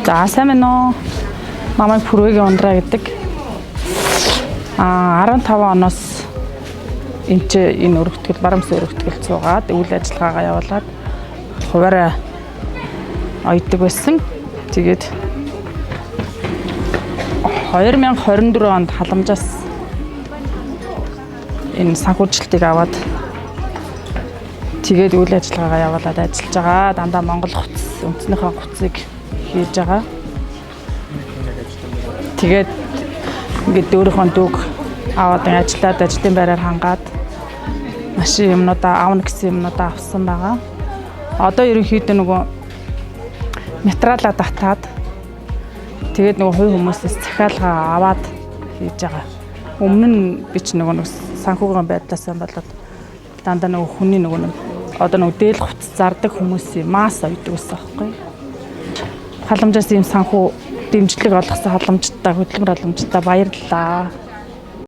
За сайн байна уу? Намайг Пүрвэгийн ундраа гэдэг. 15 оноос энэ өргөтгөл барамсын өргөтгөл цугаад үйл ажиллагаагаа явуулаад хуваараа ойдог байсан. Тэгээд 2024 онд халамжаас энэ санхүүжилтийг аваад тэгээд үйл ажиллагаагаа явуулаад ажиллаж байгаа. Дандаа Монгол хувцас үндэснийхээ хувцсыг хийж байгаа. Тэгээд ингээд өөрийнхөө дүүг аваад ажиллаад ажлын байраар хангаад машин юмнуудаа аавна гэсэн юмнуудаа авсан байгаа. Одоо ерөнхийдөө нөгөө материалаа татаад тэгээд нөгөө хувь хүмүүсээс захиалгаа аваад хийж байгаа. Өмнө нь би ч нөгөө санхүүгийн байдлаасаа болоод дандаа нөгөө хүний нөгөө одоо нөгөө дээл хувцас зардаг хүмүүсийн масс ойдог гэсэн аахгүй. Халамжаас ийм санхүү дэмжлэг олгосон халамжтай хөдөлмөр халамжтай баярлалаа.